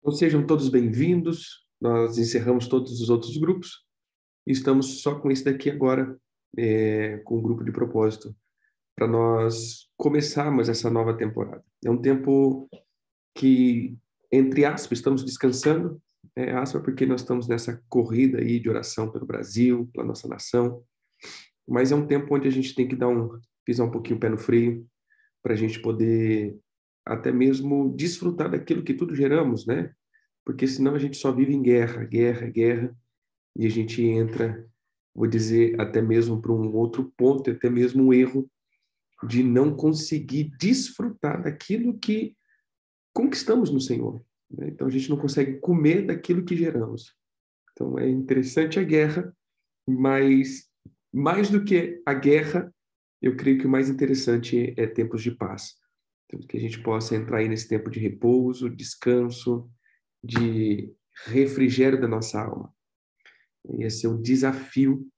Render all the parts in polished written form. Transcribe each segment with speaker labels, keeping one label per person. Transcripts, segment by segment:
Speaker 1: Então, sejam todos bem-vindos. Nós encerramos todos os outros grupos e estamos só com esse daqui agora, com o grupo de propósito, para nós começarmos essa nova temporada. É um tempo que, entre aspas, estamos descansando, aspas porque nós estamos nessa corrida aí de oração pelo Brasil, pela nossa nação, mas é um tempo onde a gente tem que pisar um pouquinho o pé no freio, para a gente poder até mesmo desfrutar daquilo que tudo geramos, né? Porque senão a gente só vive em guerra, guerra, guerra, e a gente entra, vou dizer, até mesmo para um outro ponto, até mesmo um erro de não conseguir desfrutar daquilo que conquistamos no Senhor, né? Então a gente não consegue comer daquilo que geramos. Então é interessante a guerra, mas mais do que a guerra, eu creio que o mais interessante é tempos de paz. Então, que a gente possa entrar aí nesse tempo de repouso, descanso, de refrigério da nossa alma. E esse é o desafio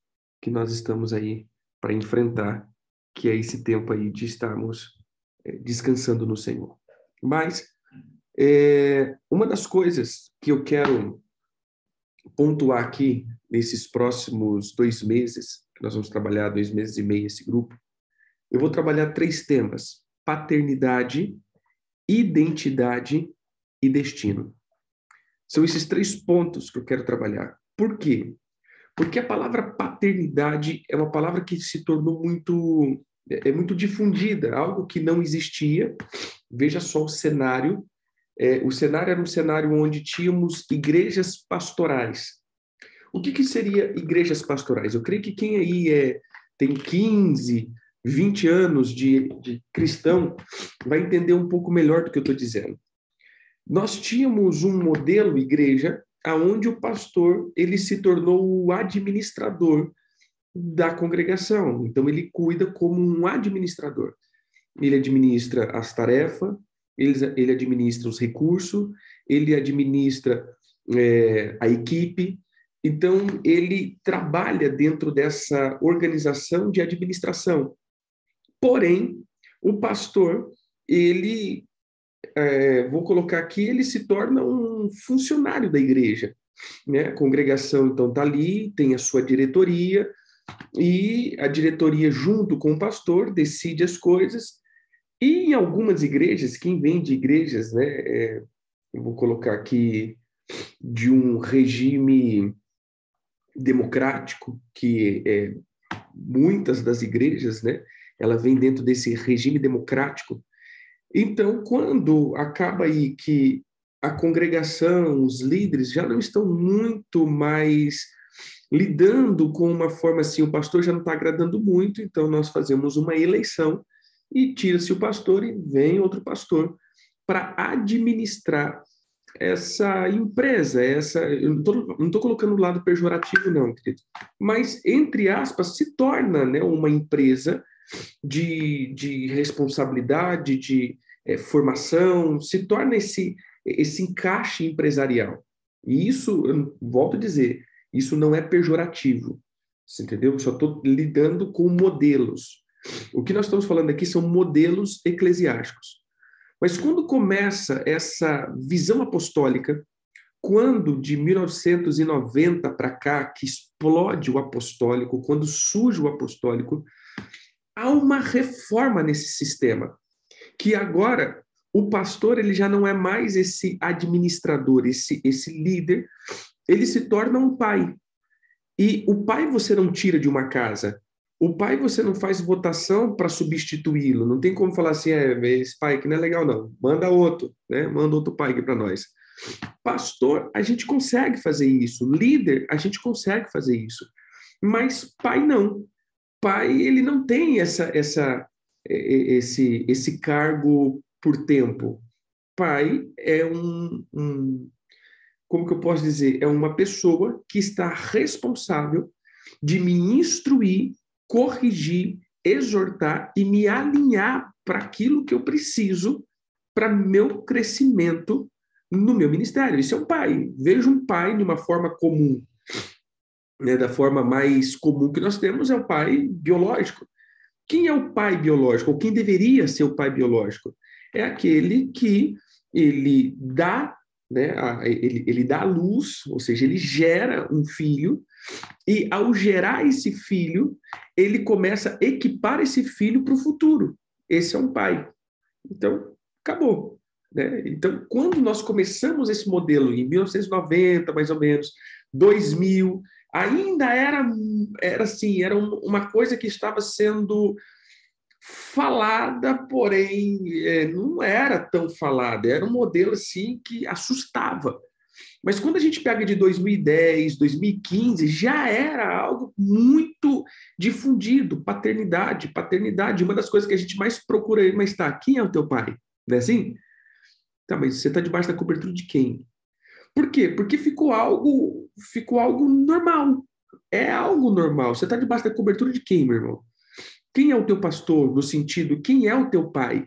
Speaker 1: que nós estamos aí para enfrentar, que é esse tempo aí de estarmos descansando no Senhor. Mas uma das coisas que eu quero pontuar aqui nesses próximos 2 meses, que nós vamos trabalhar 2 meses e meio esse grupo, eu vou trabalhar 3 temas: paternidade, identidade e destino. São esses 3 pontos que eu quero trabalhar. Por quê? Porque a palavra paternidade é uma palavra que se tornou muito difundida, algo que não existia. Veja só o cenário. O cenário era um cenário onde tínhamos igrejas pastorais. O que seria igrejas pastorais? Eu creio que quem aí tem 15, 20 anos de cristão vai entender um pouco melhor do que eu estou dizendo. Nós tínhamos um modelo igreja aonde o pastor ele se tornou o administrador da congregação. Então ele cuida como um administrador. Ele administra as tarefas, ele administra os recursos, ele administra a equipe. Então ele trabalha dentro dessa organização de administração. Porém, o pastor ele vou colocar aqui, ele se torna um funcionário da igreja, né? A congregação, então, está ali, tem a sua diretoria, e a diretoria, junto com o pastor, decide as coisas, e em algumas igrejas, quem vem de igrejas, né, eu vou colocar aqui, de um regime democrático, que muitas das igrejas, né, ela vem dentro desse regime democrático. Então, quando acaba aí que a congregação, os líderes já não estão muito mais lidando com uma forma assim, o pastor já não está agradando muito, então nós fazemos uma eleição e tira-se o pastor e vem outro pastor para administrar essa empresa, eu não estou colocando o lado pejorativo não, querido, mas, entre aspas, se torna, né, uma empresa de responsabilidade, de formação, se torna esse encaixe empresarial. E isso, eu volto a dizer, isso não é pejorativo, você entendeu? Eu só estou lidando com modelos. O que nós estamos falando aqui são modelos eclesiásticos. Mas quando começa essa visão apostólica, quando de 1990 para cá, que explode o apostólico, quando surge o apostólico, há uma reforma nesse sistema, que agora o pastor ele já não é mais esse administrador, esse líder, ele se torna um pai. E o pai você não tira de uma casa, o pai você não faz votação para substituí-lo, não tem como falar assim, esse pai aqui não é legal não, manda outro, né? Manda outro pai aqui para nós. Pastor, a gente consegue fazer isso, líder, a gente consegue fazer isso, mas pai não. Pai, ele não tem esse cargo por tempo. Pai é como que eu posso dizer? É uma pessoa que está responsável de me instruir, corrigir, exortar e me alinhar para aquilo que eu preciso para meu crescimento no meu ministério. Isso é um pai. Veja um pai de uma forma comum, né, da forma mais comum que nós temos, é o pai biológico. Quem é o pai biológico? Ou quem deveria ser o pai biológico? É aquele que ele dá né? Ele dá à luz, ou seja, ele gera um filho, e ao gerar esse filho, ele começa a equipar esse filho para o futuro. Esse é um pai. Então, acabou. Né? Então, quando nós começamos esse modelo, em 1990, mais ou menos, 2000, ainda era assim, era uma coisa que estava sendo falada, porém não era tão falada, era um modelo assim que assustava. Mas quando a gente pega de 2010, 2015, já era algo muito difundido, paternidade, uma das coisas que a gente mais procura aí, mas tá, quem é o teu pai? Não é assim? Tá, mas você está debaixo da cobertura de quem? Por quê? Porque ficou algo normal. É algo normal. Você está debaixo da cobertura de quem, meu irmão? Quem é o teu pastor, no sentido, quem é o teu pai?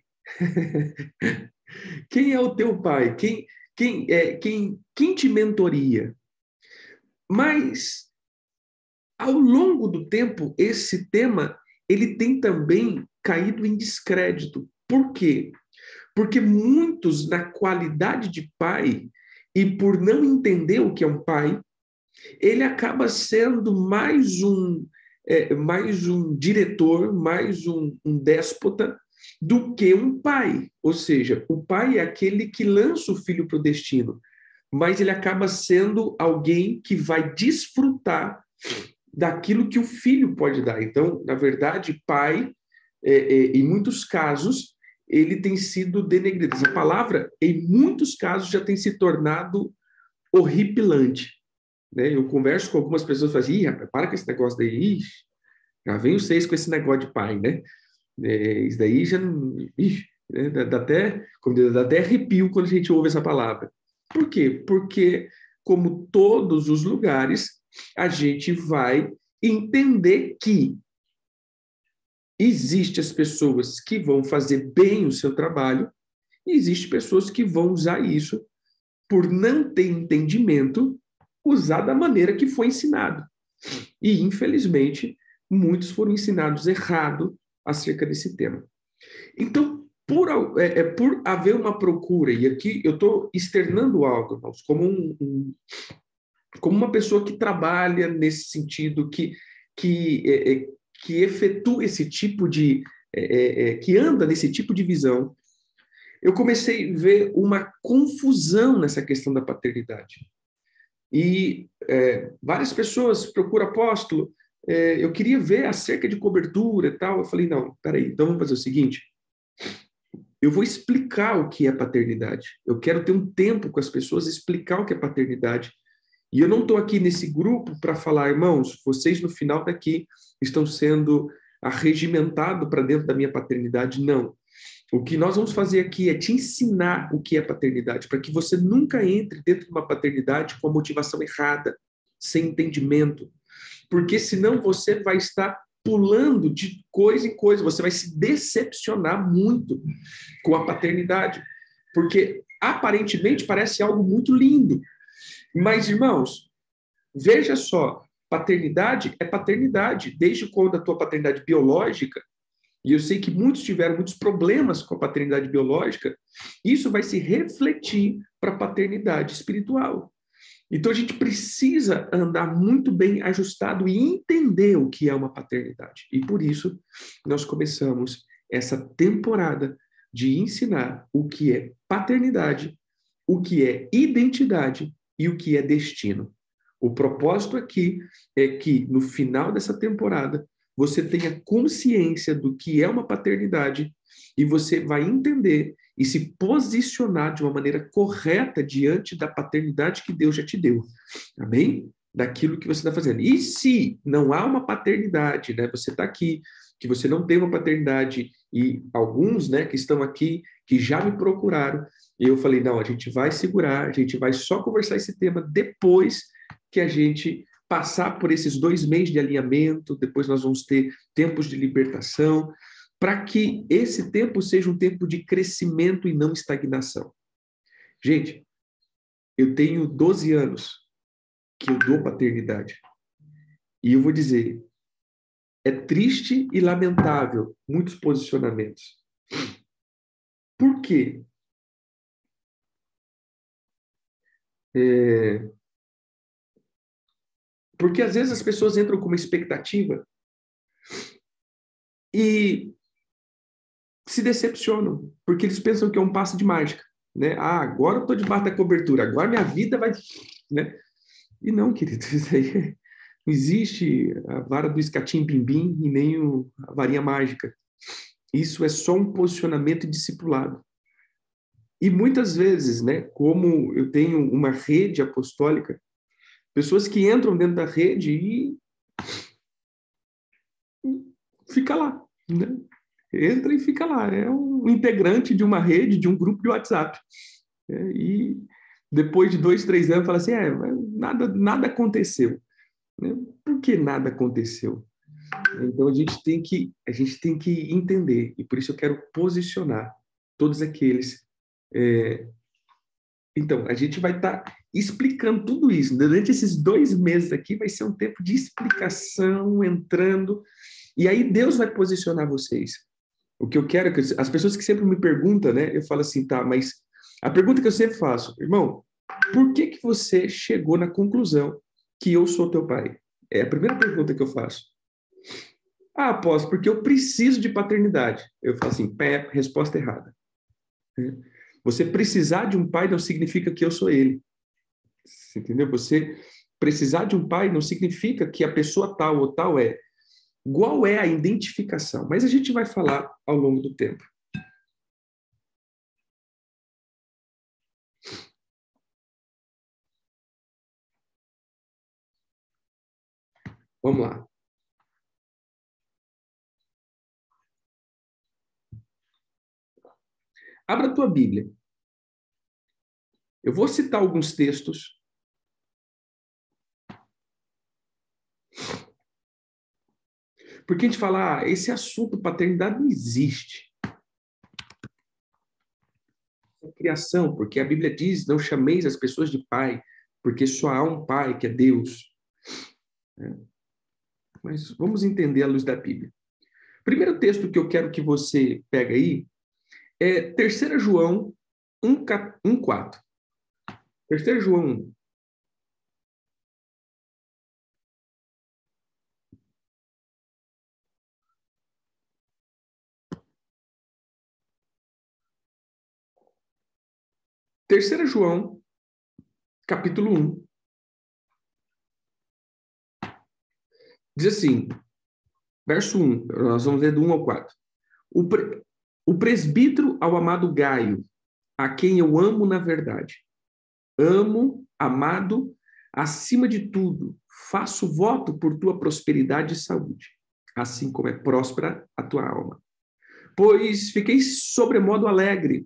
Speaker 1: Quem é o teu pai? Quem te mentoria? Mas, ao longo do tempo, esse tema ele tem também caído em descrédito. Por quê? Porque muitos, na qualidade de pai, e por não entender o que é um pai, ele acaba sendo mais um diretor, mais um déspota do que um pai. Ou seja, o pai é aquele que lança o filho para o destino, mas ele acaba sendo alguém que vai desfrutar daquilo que o filho pode dar. Então, na verdade, pai, em muitos casos, ele tem sido denegrido. Essa palavra, em muitos casos, já tem se tornado horripilante. Né? Eu converso com algumas pessoas e falo assim, rapaz, para com esse negócio daí, ixi, já vem vocês com esse negócio de pai, né? Isso daí já ixi, né? Dá até arrepio quando a gente ouve essa palavra. Por quê? Porque, como todos os lugares, a gente vai entender que existem as pessoas que vão fazer bem o seu trabalho e existem pessoas que vão usar isso por não ter entendimento, usar da maneira que foi ensinado. E, infelizmente, muitos foram ensinados errado acerca desse tema. Então, por haver uma procura, e aqui eu estou externando algo, irmãos, como uma pessoa que trabalha nesse sentido, que efetua esse tipo que anda nesse tipo de visão, eu comecei a ver uma confusão nessa questão da paternidade. E várias pessoas procuram apóstolo, eu queria ver acerca de cobertura e tal. Eu falei, não, peraí, então vamos fazer o seguinte, eu vou explicar o que é paternidade. Eu quero ter um tempo com as pessoas, explicar o que é paternidade. E eu não estou aqui nesse grupo para falar, irmãos, vocês no final daqui estão sendo arregimentados para dentro da minha paternidade. Não. O que nós vamos fazer aqui é te ensinar o que é paternidade, para que você nunca entre dentro de uma paternidade com a motivação errada, sem entendimento. Porque senão você vai estar pulando de coisa em coisa, você vai se decepcionar muito com a paternidade. Porque aparentemente parece algo muito lindo. Mas, irmãos, veja só, paternidade é paternidade, desde quando a tua paternidade biológica, e eu sei que muitos tiveram muitos problemas com a paternidade biológica, isso vai se refletir para a paternidade espiritual. Então a gente precisa andar muito bem ajustado e entender o que é uma paternidade. E por isso nós começamos essa temporada de ensinar o que é paternidade, o que é identidade e o que é destino. O propósito aqui é que no final dessa temporada você tenha consciência do que é uma paternidade e você vai entender e se posicionar de uma maneira correta diante da paternidade que Deus já te deu. Amém? Daquilo que você está fazendo. E se não há uma paternidade, né? Você está aqui, que você não tem uma paternidade, e alguns, né, que estão aqui, que já me procuraram, e eu falei, não, a gente vai segurar, a gente vai só conversar esse tema depois que a gente passar por esses 2 meses de alinhamento, depois nós vamos ter tempos de libertação, para que esse tempo seja um tempo de crescimento e não estagnação. Gente, eu tenho 12 anos que eu dou paternidade. E eu vou dizer, é triste e lamentável muitos posicionamentos. Por quê? Porque às vezes as pessoas entram com uma expectativa e se decepcionam, porque eles pensam que é um passe de mágica, né? Ah, agora eu estou debaixo da cobertura, agora minha vida vai, né? E não, querido, isso aí não existe a vara do escatim-bim-bim e nem a varinha mágica. Isso é só um posicionamento discipulado. E muitas vezes, né, como eu tenho uma rede apostólica, pessoas que entram dentro da rede e fica lá, né? Entra e fica lá. É um integrante de uma rede, de um grupo de WhatsApp. E depois de 2, 3 anos, fala assim, nada aconteceu. Né? Por que nada aconteceu? Então, a gente tem que entender, e por isso eu quero posicionar todos aqueles. Então, a gente vai estar explicando tudo isso. Durante esses 2 meses aqui, vai ser um tempo de explicação, entrando, e aí Deus vai posicionar vocês. O que eu quero é que as pessoas que sempre me perguntam, né? Eu falo assim, tá, mas a pergunta que eu sempre faço, irmão, por que que você chegou na conclusão que eu sou teu pai? É a primeira pergunta que eu faço. Ah, apóstolo, porque eu preciso de paternidade. Eu falo assim, pé, resposta errada. Você precisar de um pai não significa que eu sou ele. Você entendeu? Você precisar de um pai não significa que a pessoa tal ou tal é. Qual é a identificação? Mas a gente vai falar ao longo do tempo. Vamos lá. Abra a tua Bíblia. Eu vou citar alguns textos. Porque a gente fala, esse assunto paternidade não existe. É criação, porque a Bíblia diz, não chameis as pessoas de pai, porque só há um pai, que é Deus. Mas vamos entender à luz da Bíblia. Primeiro texto que eu quero que você pegue aí é 3 João 1:4. 3 João 1. 3 João, capítulo 1, diz assim, verso 1, nós vamos ler do 1 ao 4. O presbítero ao amado Gaio, a quem eu amo na verdade. Amo, amado, acima de tudo, faço voto por tua prosperidade e saúde, assim como é próspera a tua alma. Pois fiquei sobremodo alegre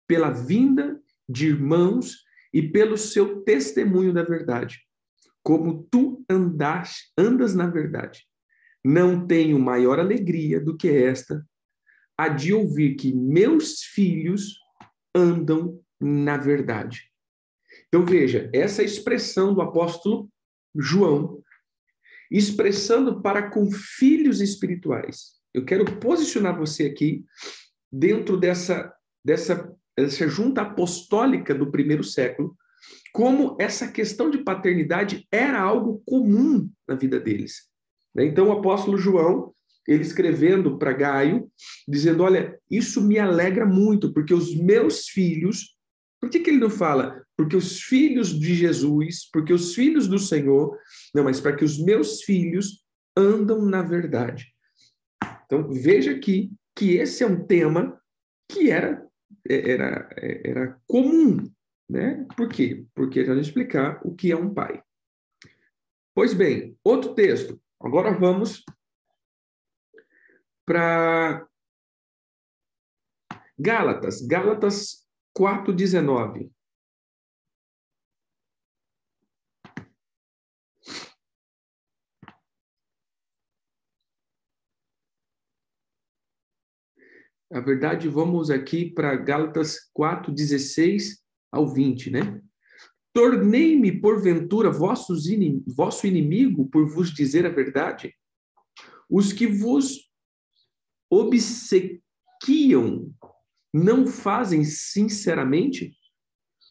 Speaker 1: pela vinda de irmãos e pelo seu testemunho da verdade, como tu andas na verdade. Não tenho maior alegria do que esta, a de ouvir que meus filhos andam na verdade. Então veja, essa expressão do apóstolo João, expressando para com filhos espirituais. Eu quero posicionar você aqui dentro dessa junta apostólica do primeiro século, como essa questão de paternidade era algo comum na vida deles. Então, o apóstolo João, ele escrevendo para Gaio, dizendo, olha, isso me alegra muito, porque os meus filhos... Por que ele não fala? Porque os filhos de Jesus, porque os filhos do Senhor... Não, mas para que os meus filhos andam na verdade. Então, veja aqui que esse é um tema que era comum, né? Por quê? Porque já vou explicar o que é um pai. Pois bem, outro texto. Agora vamos para Gálatas 4:19. Na verdade, vamos aqui para Gálatas 4:16 ao 20, né? Tornei-me, porventura, vosso inimigo por vos dizer a verdade? Os que vos obsequiam não fazem sinceramente?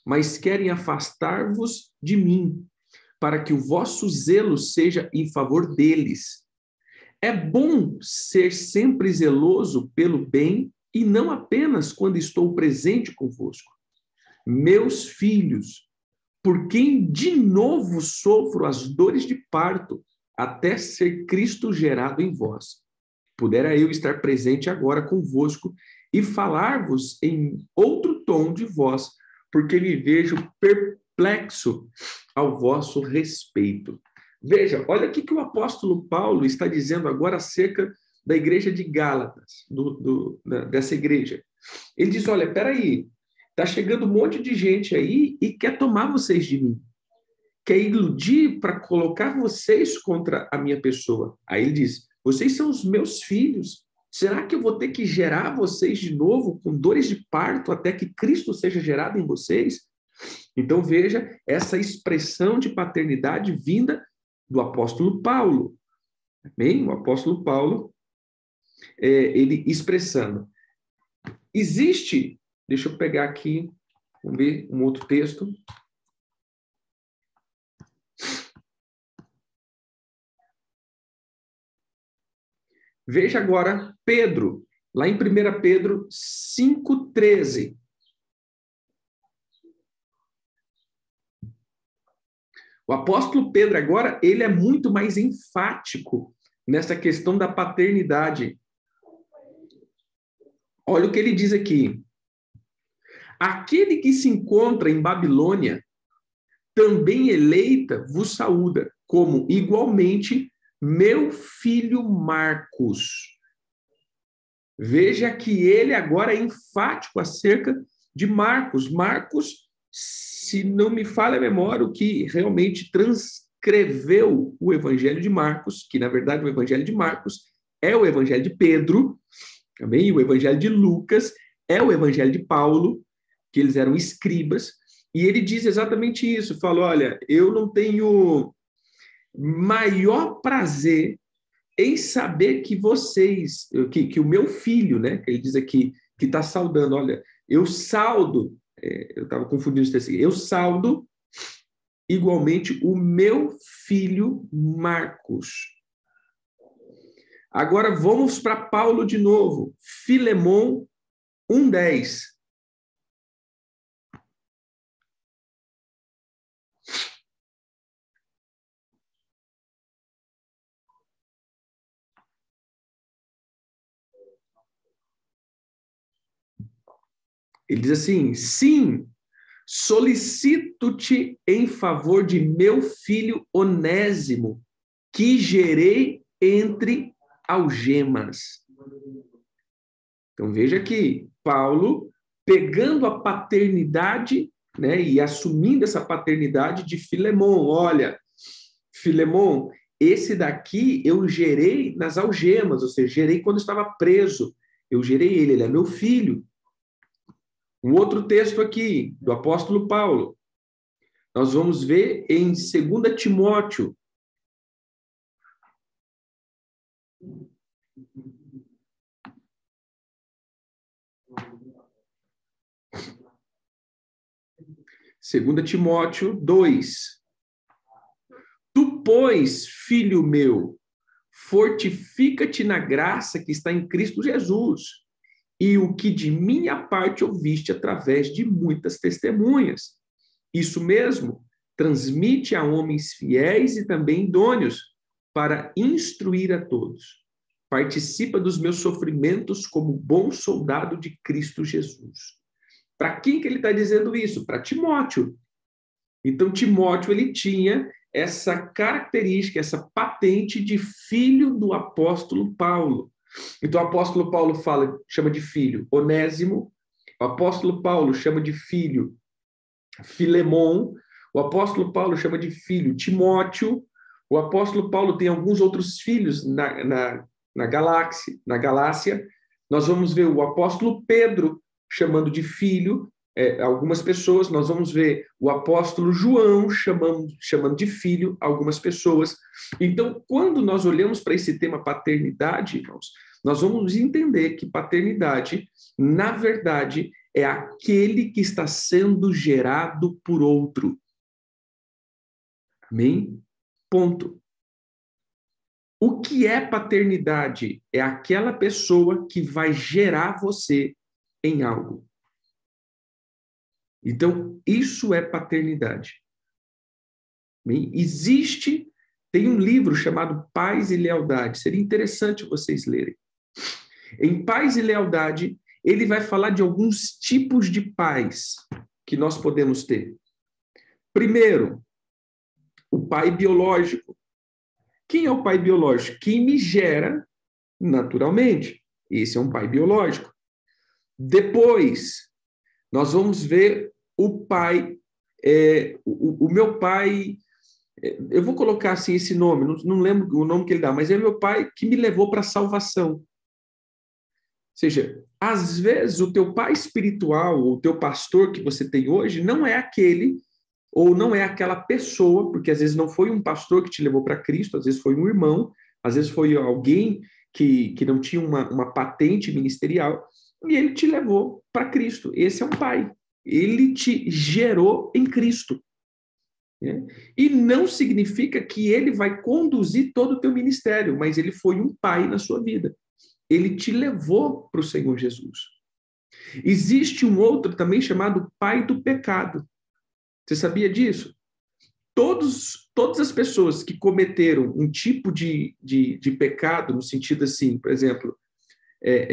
Speaker 1: mas querem afastar-vos de mim, para que o vosso zelo seja em favor deles. É bom ser sempre zeloso pelo bem e não apenas quando estou presente convosco. Meus filhos, por quem de novo sofro as dores de parto, até ser Cristo gerado em vós. Pudera eu estar presente agora convosco e falar-vos em outro tom de voz, porque me vejo perplexo ao vosso respeito. Veja, olha o que o apóstolo Paulo está dizendo agora acerca da igreja de Gálatas, dessa igreja. Ele diz, olha, peraí, está chegando um monte de gente aí e quer tomar vocês de mim. Quer iludir para colocar vocês contra a minha pessoa. Aí ele diz, vocês são os meus filhos. Será que eu vou ter que gerar vocês de novo com dores de parto até que Cristo seja gerado em vocês? Então veja essa expressão de paternidade vinda do apóstolo Paulo. Amém? O apóstolo Paulo, ele expressando. Existe, deixa eu pegar aqui, vamos ver um outro texto. Veja agora Pedro, lá em 1 Pedro 5,13. O apóstolo Pedro agora, ele é muito mais enfático nessa questão da paternidade. Olha o que ele diz aqui. Aquele que se encontra em Babilônia, também eleita, vos saúda, como igualmente meu filho Marcos. Veja que ele agora é enfático acerca de Marcos. Marcos, se não me falha a memória, o que realmente transcreveu o Evangelho de Marcos, que na verdade o Evangelho de Marcos é o Evangelho de Pedro, também o Evangelho de Lucas é o Evangelho de Paulo, que eles eram escribas, e ele diz exatamente isso, falou, olha, eu não tenho maior prazer em saber que vocês, que o meu filho, né, que ele diz aqui, que está saudando, olha, eu saldo, eu estava confundindo isso aqui, eu saldo igualmente o meu filho Marcos. Agora vamos para Paulo de novo, Filemon 1:10. Ele diz assim, sim, solicito-te em favor de meu filho Onésimo, que gerei entre algemas. Então veja aqui, Paulo pegando a paternidade, né, e assumindo essa paternidade de Filemon. Olha, Filemon, esse daqui eu gerei nas algemas, ou seja, gerei quando estava preso. Eu gerei ele, ele é meu filho. Um outro texto aqui, do apóstolo Paulo. Nós vamos ver em 2 Timóteo. Segunda Timóteo 2. Tu, pois, filho meu, fortifica-te na graça que está em Cristo Jesus, e o que de minha parte ouviste através de muitas testemunhas. Isso mesmo, transmite a homens fiéis e também idôneos, para instruir a todos. Participa dos meus sofrimentos como bom soldado de Cristo Jesus. Para quem que ele está dizendo isso? Para Timóteo. Então, Timóteo, ele tinha essa característica, essa patente de filho do apóstolo Paulo. Então, o apóstolo Paulo chama de filho Onésimo, o apóstolo Paulo chama de filho Filemon, o apóstolo Paulo chama de filho Timóteo, o apóstolo Paulo tem alguns outros filhos na Galácia. Nós vamos ver o apóstolo Pedro chamando de filho algumas pessoas, nós vamos ver o apóstolo João chamando de filho algumas pessoas. Então, quando nós olhamos para esse tema paternidade, irmãos, nós vamos entender que paternidade, na verdade, é aquele que está sendo gerado por outro. Amém? Ponto. O que é paternidade? É aquela pessoa que vai gerar você em algo. Então, isso é paternidade. Amém? Tem um livro chamado Paz e Lealdade. Seria interessante vocês lerem. Em Paz e Lealdade, ele vai falar de alguns tipos de pais que nós podemos ter. Primeiro, o pai biológico. Quem é o pai biológico? Quem me gera naturalmente. Esse é um pai biológico. Depois, nós vamos ver o pai, o meu pai, eu vou colocar assim esse nome, não lembro o nome que ele dá, mas é meu pai que me levou para a salvação. Ou seja, às vezes o teu pai espiritual, o teu pastor que você tem hoje, não é aquele, ou não é aquela pessoa, porque às vezes não foi um pastor que te levou para Cristo, às vezes foi um irmão, às vezes foi alguém que não tinha uma patente ministerial, e ele te levou para Cristo. Esse é um pai. Ele te gerou em Cristo. Né? E não significa que ele vai conduzir todo o teu ministério, mas ele foi um pai na sua vida. Ele te levou para o Senhor Jesus. Existe um outro também chamado pai do pecado. Você sabia disso? Todas as pessoas que cometeram um tipo de pecado, no sentido assim, por exemplo,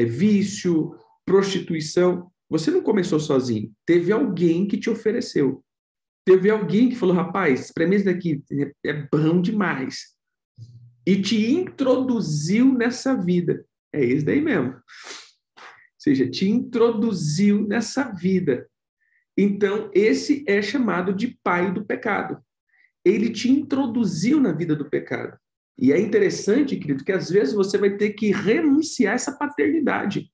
Speaker 1: vício, prostituição, você não começou sozinho. Teve alguém que te ofereceu. Teve alguém que falou, rapaz, experimenta daqui, é bom demais. E te introduziu nessa vida. É isso daí mesmo. Ou seja, te introduziu nessa vida. Então, esse é chamado de pai do pecado. Ele te introduziu na vida do pecado. E é interessante, querido, que às vezes você vai ter que renunciar a essa paternidade.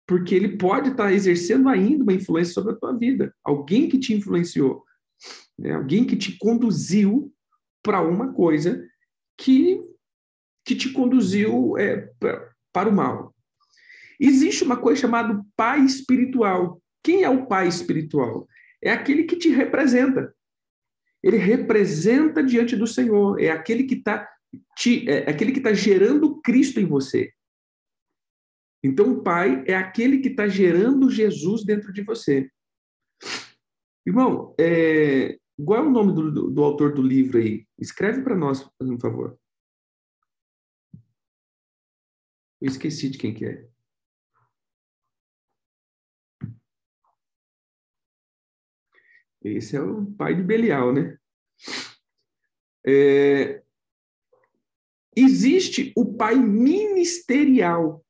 Speaker 1: Porque ele pode estar exercendo ainda uma influência sobre a tua vida. Alguém que te influenciou. Né? Alguém que te conduziu para uma coisa que te conduziu para o mal. Existe uma coisa chamada pai espiritual. Quem é o pai espiritual? É aquele que te representa. Ele representa diante do Senhor. É aquele que está gerando Cristo em você. Então, o pai é aquele que está gerando Jesus dentro de você. Irmão, qual é o nome do autor do livro aí? Escreve para nós, por favor. Eu esqueci de quem que é. Esse é o pai de Belial, né? Existe o pai ministerial.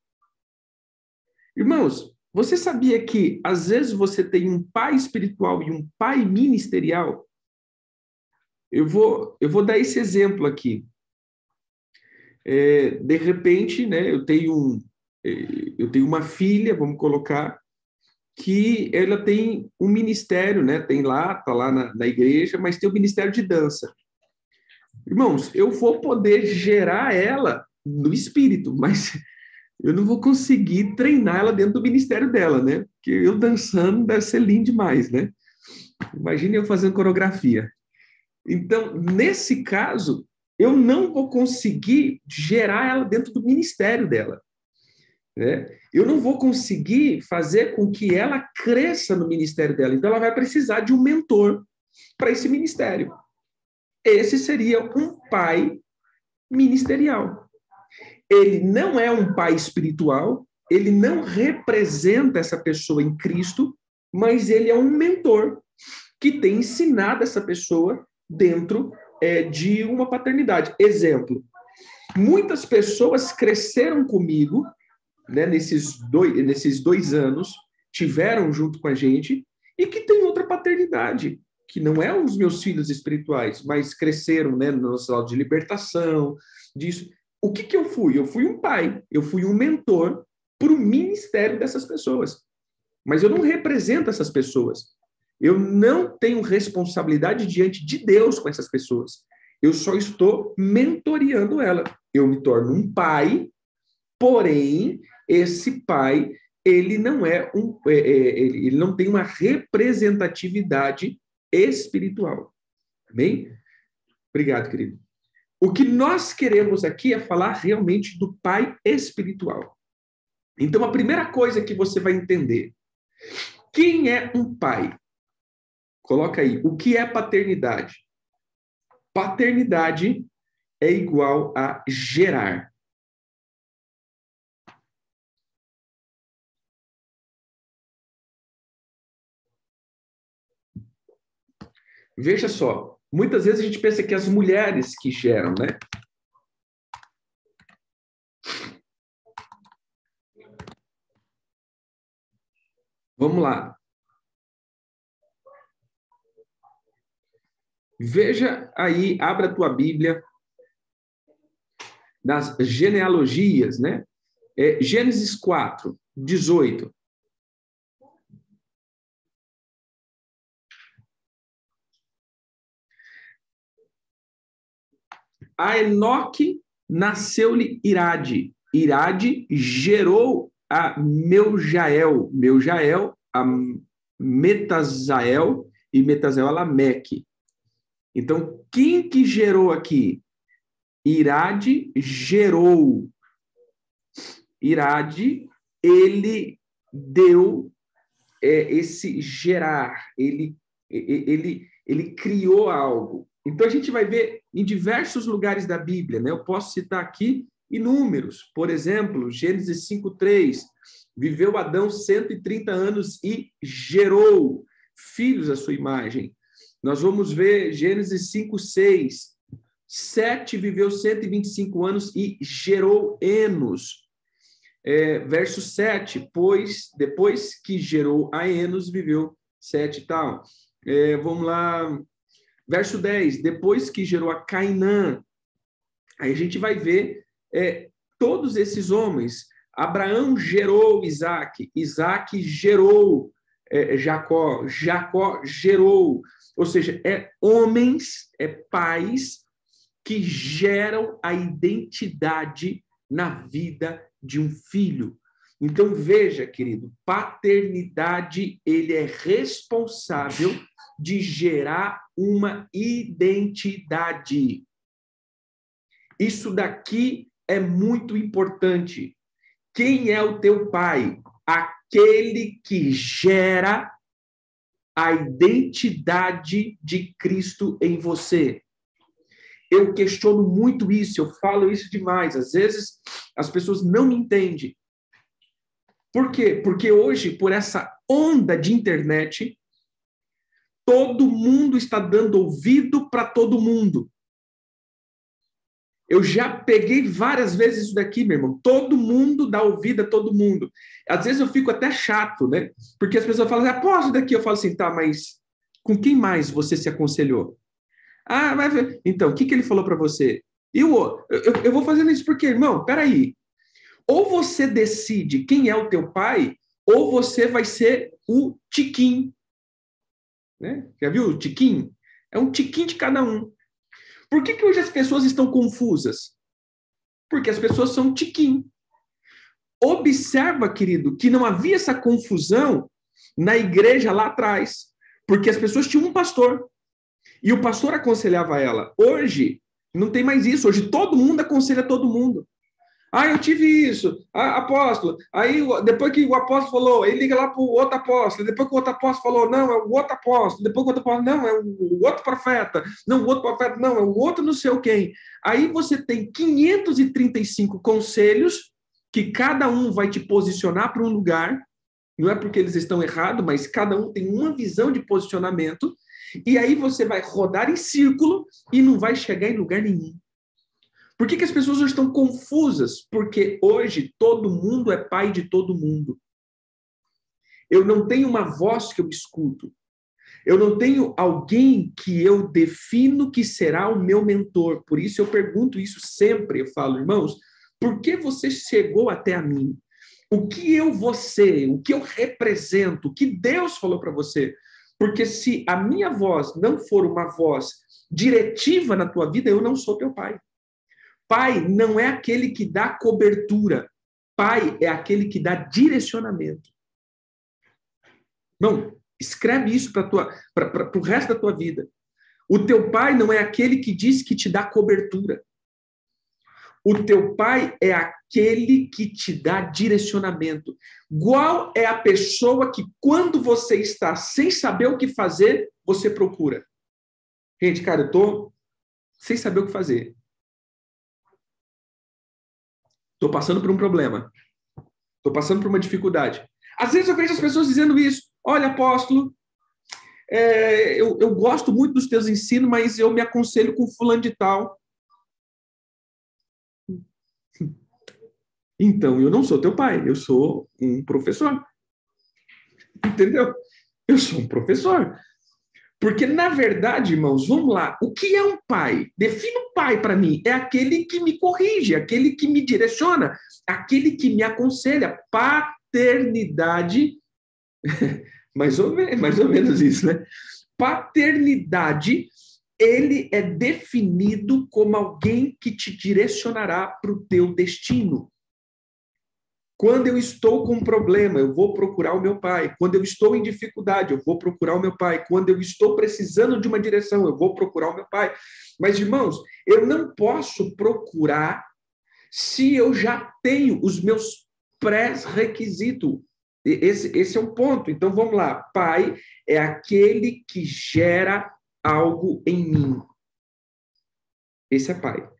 Speaker 1: Irmãos, você sabia que às vezes você tem um pai espiritual e um pai ministerial? Eu vou dar esse exemplo aqui. De repente, né, eu tenho uma filha, vamos colocar, que ela tem um ministério, né? Tá lá na igreja, mas tem o ministério de dança. Irmãos, eu vou poder gerar ela no espírito, mas eu não vou conseguir treinar ela dentro do ministério dela, né? Porque eu dançando deve ser lindo demais, né? Imagine eu fazendo coreografia. Então, nesse caso, eu não vou conseguir gerar ela dentro do ministério dela. Né? Eu não vou conseguir fazer com que ela cresça no ministério dela. Então, ela vai precisar de um mentor para esse ministério. Esse seria um pai ministerial. Ele não é um pai espiritual, ele não representa essa pessoa em Cristo, mas ele é um mentor que tem ensinado essa pessoa dentro de uma paternidade. Exemplo, muitas pessoas cresceram comigo, né, nesses 2 anos, tiveram junto com a gente, e que tem outra paternidade, que não é os meus filhos espirituais, mas cresceram, né, no nosso lado de libertação, disso. O que eu fui? Eu fui um pai, eu fui um mentor para o ministério dessas pessoas. Mas eu não represento essas pessoas. Eu não tenho responsabilidade diante de Deus com essas pessoas. Eu só estou mentoreando ela. Eu me torno um pai, porém, esse pai ele não ele não tem uma representatividade espiritual. Amém? Obrigado, querido. O que nós queremos aqui é falar realmente do pai espiritual. Então, a primeira coisa que você vai entender, quem é um pai? Coloca aí, o que é paternidade? Paternidade é igual a gerar. Veja só, muitas vezes a gente pensa que as mulheres que geram, né? Vamos lá. Veja aí, abra a tua Bíblia, nas genealogias, né? Gênesis 4, 18. A Enoque nasceu-lhe Irade. Irade gerou a Meujael. Meujael a Metazael e Metazael a Lameque. Então, quem que gerou aqui? Irade gerou. Irade, ele deu esse gerar. Ele criou algo. Então, a gente vai ver em diversos lugares da Bíblia, né? Eu posso citar aqui inúmeros. Por exemplo, Gênesis 5:3. Viveu Adão 130 anos e gerou filhos à sua imagem. Nós vamos ver Gênesis 5:6. Sete viveu 125 anos e gerou Enos. Verso 7, pois depois que gerou a Enos, viveu 7 e tal. Vamos lá. Verso 10, depois que gerou a Cainã, aí a gente vai ver todos esses homens. Abraão gerou Isaac, Isaac gerou Jacó, Jacó gerou, ou seja, homens, pais que geram a identidade na vida de um filho. Então, veja, querido, paternidade, ele é responsável de gerar uma identidade. Isso daqui é muito importante. Quem é o teu pai? Aquele que gera a identidade de Cristo em você. Eu questiono muito isso, eu falo isso demais. Às vezes, as pessoas não me entendem. Por quê? Porque hoje, por essa onda de internet, todo mundo está dando ouvido para todo mundo. Eu já peguei várias vezes isso daqui, meu irmão. Todo mundo dá ouvido a todo mundo. Às vezes eu fico até chato, né? Porque as pessoas falam, aposto daqui. Eu falo assim, tá, mas com quem mais você se aconselhou? Ah, mas... Então, o que ele falou para você? Eu vou fazendo isso porque, irmão, peraí. Ou você decide quem é o teu pai, ou você vai ser o tiquinho. Né? Já viu o tiquinho? É um tiquinho de cada um. Por que hoje as pessoas estão confusas? Porque as pessoas são tiquinho. Observa, querido, que não havia essa confusão na igreja lá atrás. Porque as pessoas tinham um pastor. E o pastor aconselhava ela. Hoje, não tem mais isso. Hoje todo mundo aconselha todo mundo. Ah, eu tive isso, apóstolo. Aí, depois que o apóstolo falou, ele liga lá para o outro apóstolo. Depois que o outro apóstolo falou, não, é o outro apóstolo. Depois que o outro apóstolo, não, é o outro profeta. Não, o outro profeta, não, é o outro não sei o quem. Aí você tem 535 conselhos que cada um vai te posicionar para um lugar. Não é porque eles estão errados, mas cada um tem uma visão de posicionamento. E aí você vai rodar em círculo e não vai chegar em lugar nenhum. Por que as pessoas hoje estão confusas? Porque hoje todo mundo é pai de todo mundo. Eu não tenho uma voz que eu escuto. Eu não tenho alguém que eu defino que será o meu mentor. Por isso eu pergunto isso sempre. Eu falo, irmãos, por que você chegou até a mim? O que eu vou ser? O que eu represento? O que Deus falou para você? Porque se a minha voz não for uma voz diretiva na tua vida, eu não sou teu pai. Pai não é aquele que dá cobertura. pai é aquele que dá direcionamento. Não, escreve isso para o resto da tua vida. O teu pai não é aquele que diz que te dá cobertura. O teu pai é aquele que te dá direcionamento. Qual é a pessoa que, quando você está sem saber o que fazer, você procura? Gente, cara, eu tô sem saber o que fazer. Estou passando por um problema. Estou passando por uma dificuldade. Às vezes eu vejo as pessoas dizendo isso. Olha, apóstolo, eu gosto muito dos teus ensinos, mas eu me aconselho com fulano de tal. Então, eu não sou teu pai, eu sou um professor. Entendeu? Eu sou um professor. Porque, na verdade, irmãos, vamos lá, o que é um pai? Defina um pai para mim. É aquele que me corrige, aquele que me direciona, aquele que me aconselha. Paternidade, mais ou menos isso, né? Paternidade, ele é definido como alguém que te direcionará para o teu destino. Quando eu estou com um problema, eu vou procurar o meu pai. Quando eu estou em dificuldade, eu vou procurar o meu pai. Quando eu estou precisando de uma direção, eu vou procurar o meu pai. Mas, irmãos, eu não posso procurar se eu já tenho os meus pré-requisitos. Esse é um ponto. Então, vamos lá. Pai é aquele que gera algo em mim. Esse é pai.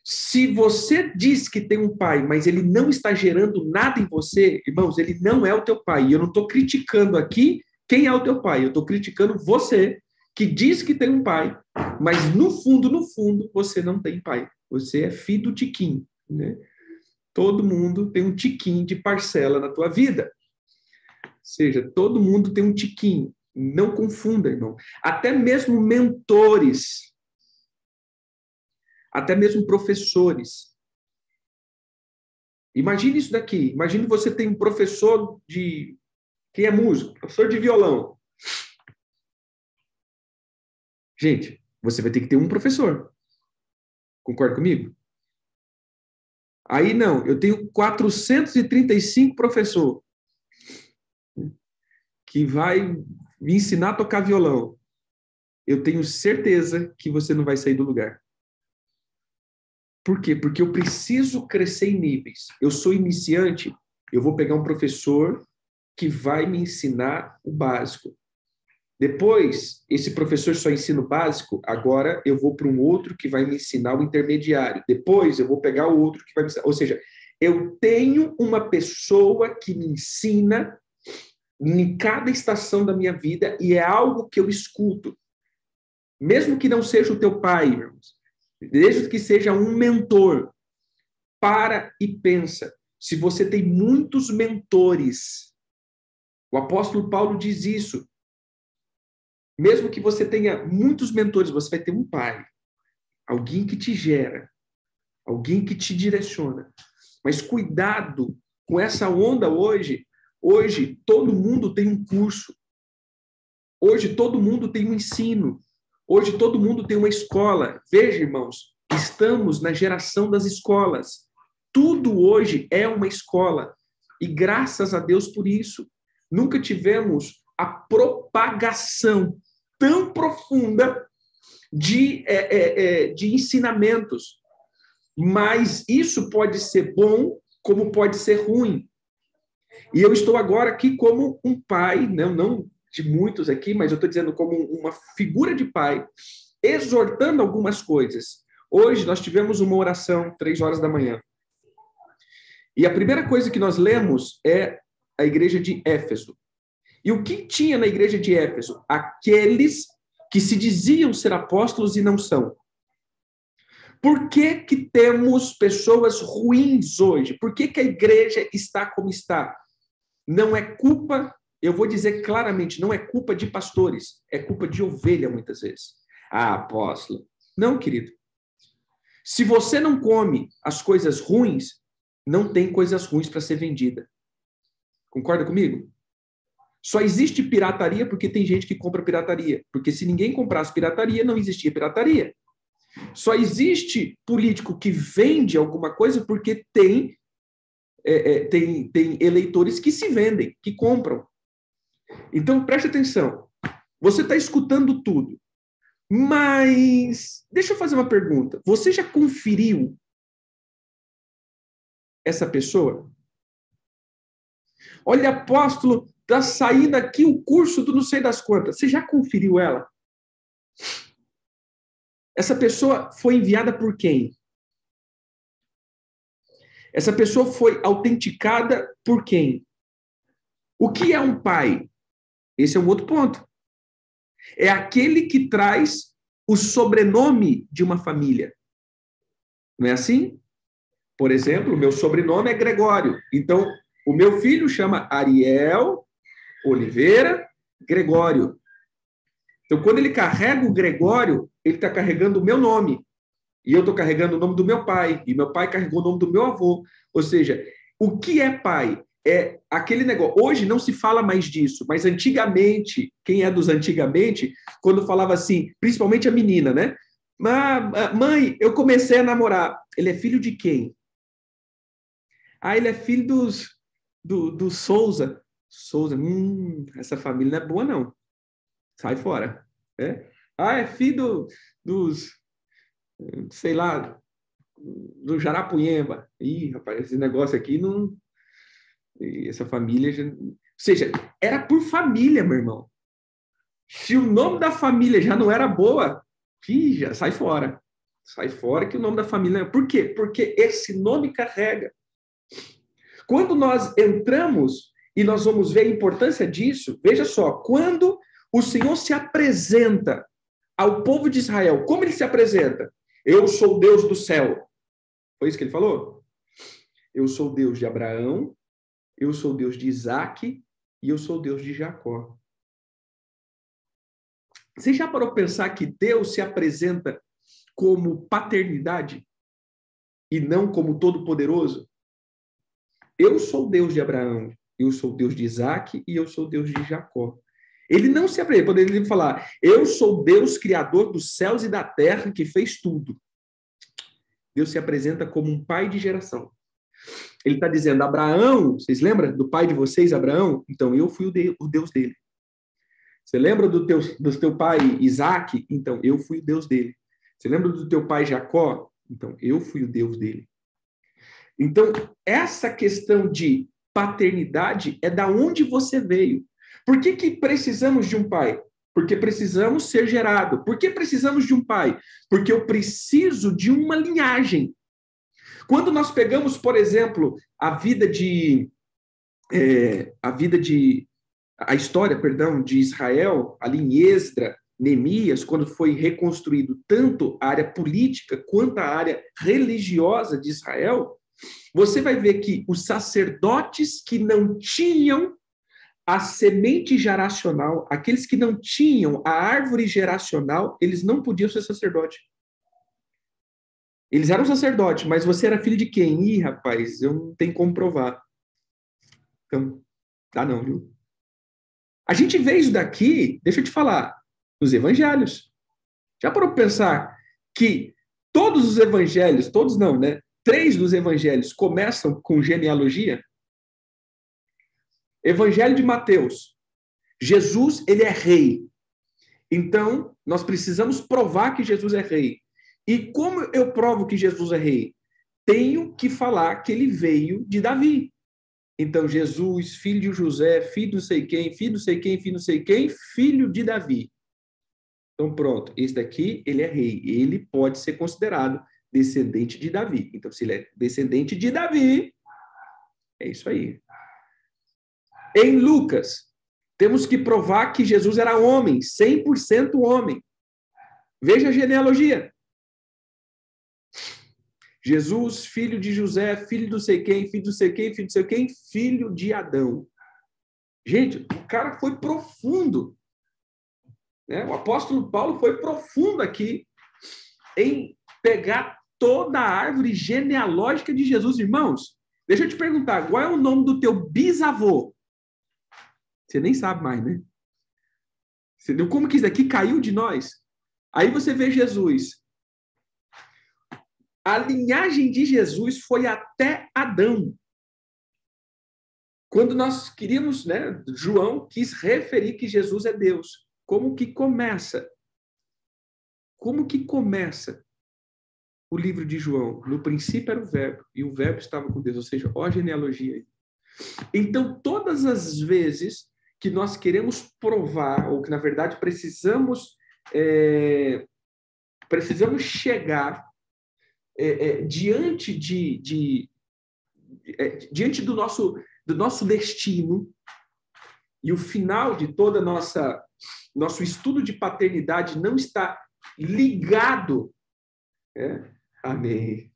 Speaker 1: Se você diz que tem um pai, mas ele não está gerando nada em você, irmãos, ele não é o teu pai. E eu não estou criticando aqui quem é o teu pai. Eu estou criticando você, que diz que tem um pai, mas no fundo, você não tem pai. Você é filho do tiquinho, né? Todo mundo tem um tiquinho de parcela na tua vida. Ou seja, todo mundo tem um tiquinho. Não confunda, irmão. Até mesmo mentores, até mesmo professores. Imagine isso daqui. Imagine você tem um professor de... Quem é músico? Professor de violão. Gente, você vai ter que ter um professor. Concorda comigo? Aí não, eu tenho 435 professores que vai me ensinar a tocar violão. Eu tenho certeza que você não vai sair do lugar. Por quê? Porque eu preciso crescer em níveis. Eu sou iniciante, eu vou pegar um professor que vai me ensinar o básico. Depois, esse professor só ensina o básico, agora eu vou para um outro que vai me ensinar o intermediário. Depois, eu vou pegar o outro que vai me ensinar. Ou seja, eu tenho uma pessoa que me ensina em cada estação da minha vida e é algo que eu escuto. Mesmo que não seja o teu pai, irmãos. Desde que seja um mentor, para e pensa. Se você tem muitos mentores, o apóstolo Paulo diz isso. Mesmo que você tenha muitos mentores, você vai ter um pai. Alguém que te gera. Alguém que te direciona. Mas cuidado com essa onda hoje. Hoje, todo mundo tem um curso. Hoje, todo mundo tem um ensino. Hoje todo mundo tem uma escola. Veja, irmãos, estamos na geração das escolas. Tudo hoje é uma escola. E graças a Deus por isso. Nunca tivemos a propagação tão profunda de ensinamentos. Mas isso pode ser bom, como pode ser ruim. E eu estou agora aqui como um pai, não de muitos aqui, mas eu estou dizendo como uma figura de pai, exortando algumas coisas. Hoje nós tivemos uma oração, 3 horas da manhã. E a primeira coisa que nós lemos é a igreja de Éfeso. E o que tinha na igreja de Éfeso? Aqueles que se diziam ser apóstolos e não são. Por que que temos pessoas ruins hoje? Por que que a igreja está como está? Não é culpa... Eu vou dizer claramente, não é culpa de pastores, é culpa de ovelha, muitas vezes. Ah, apóstolo. Não, querido. Se você não come as coisas ruins, não tem coisas ruins para ser vendida. Concorda comigo? Só existe pirataria porque tem gente que compra pirataria. Porque se ninguém comprasse pirataria, não existia pirataria. Só existe político que vende alguma coisa porque tem tem eleitores que se vendem, que compram. Então, preste atenção. Você está escutando tudo. Mas, deixa eu fazer uma pergunta. Você já conferiu essa pessoa? Olha, apóstolo, está saindo aqui o curso do não sei das quantas. Você já conferiu ela? Essa pessoa foi enviada por quem? Essa pessoa foi autenticada por quem? O que é um pai? Esse é um outro ponto. É aquele que traz o sobrenome de uma família. Não é assim? Por exemplo, o meu sobrenome é Gregório. Então, o meu filho chama Ariel Oliveira Gregório. Então, quando ele carrega o Gregório, ele está carregando o meu nome. E eu estou carregando o nome do meu pai. E meu pai carregou o nome do meu avô. Ou seja, o que é pai? É aquele negócio. Hoje não se fala mais disso, mas antigamente, quem é dos antigamente, quando falava assim, principalmente a menina, né? Mãe, eu comecei a namorar. Ele é filho de quem? Ah, ele é filho do Souza. Souza, essa família não é boa, não. Sai fora. É? Ah, é filho dos, sei lá, do Jarapunheba. Ih, rapaz, esse negócio aqui não... Essa família... Ou seja, era por família, meu irmão. Se o nome da família já não era boa, já sai fora. Sai fora que o nome da família... Por quê? Porque esse nome carrega. Quando nós entramos e nós vamos ver a importância disso, veja só, quando o Senhor se apresenta ao povo de Israel, como ele se apresenta? Eu sou o Deus do céu. Foi isso que ele falou? Eu sou o Deus de Abraão, eu sou o Deus de Isaac e eu sou o Deus de Jacó. Você já parou para pensar que Deus se apresenta como paternidade e não como todo-poderoso? Eu sou o Deus de Abraão, eu sou o Deus de Isaac e eu sou o Deus de Jacó. Ele não se apresenta, poderia falar, eu sou o Deus criador dos céus e da terra que fez tudo. Deus se apresenta como um pai de geração. Ele está dizendo, Abraão, vocês lembram do pai de vocês, Abraão? Então, eu fui o Deus dele. Você lembra do teu pai, Isaac? Então, eu fui o Deus dele. Você lembra do teu pai, Jacó? Então, eu fui o Deus dele. Então, essa questão de paternidade é da onde você veio. Por que precisamos de um pai? Porque precisamos ser gerado. Por que precisamos de um pai? Porque eu preciso de uma linhagem. Quando nós pegamos, por exemplo, a história, de Israel, ali em Esdra, Neemias, quando foi reconstruído tanto a área política quanto a área religiosa de Israel, você vai ver que os sacerdotes que não tinham a semente geracional, aqueles que não tinham a árvore geracional, eles não podiam ser sacerdote. Eles eram sacerdotes, mas você era filho de quem? Ih, rapaz, eu não tenho como provar. Então, tá não, viu? A gente vê isso daqui, deixa eu te falar, nos evangelhos. Já parou para pensar que todos os evangelhos, todos não, né? 3 dos evangelhos começam com genealogia? Evangelho de Mateus. Jesus, ele é rei. Então, nós precisamos provar que Jesus é rei. E como eu provo que Jesus é rei? Tenho que falar que ele veio de Davi. Então, Jesus, filho de José, filho de não sei quem, filho de não sei quem, filho de não sei quem, filho de Davi. Então, pronto, esse daqui, ele é rei. Ele pode ser considerado descendente de Davi. Então, se ele é descendente de Davi, é isso aí. Em Lucas, temos que provar que Jesus era homem, 100% homem. Veja a genealogia. Jesus, filho de José, filho do sei quem, filho do sei quem, filho do sei quem, filho de Adão. Gente, o cara foi profundo. Né? O apóstolo Paulo foi profundo aqui em pegar toda a árvore genealógica de Jesus. Irmãos, deixa eu te perguntar, qual é o nome do teu bisavô? Você nem sabe mais, né? Como que isso daqui caiu de nós? Aí você vê Jesus. A linhagem de Jesus foi até Adão. Quando nós queríamos, né, João quis referir que Jesus é Deus. Como que começa? Como que começa o livro de João? No princípio era o verbo, e o verbo estava com Deus, ou seja, ó a genealogia aí. Então, todas as vezes que nós queremos provar, ou que, na verdade, precisamos chegar diante diante do nosso destino, e o final de toda nosso estudo de paternidade não está ligado. Amém.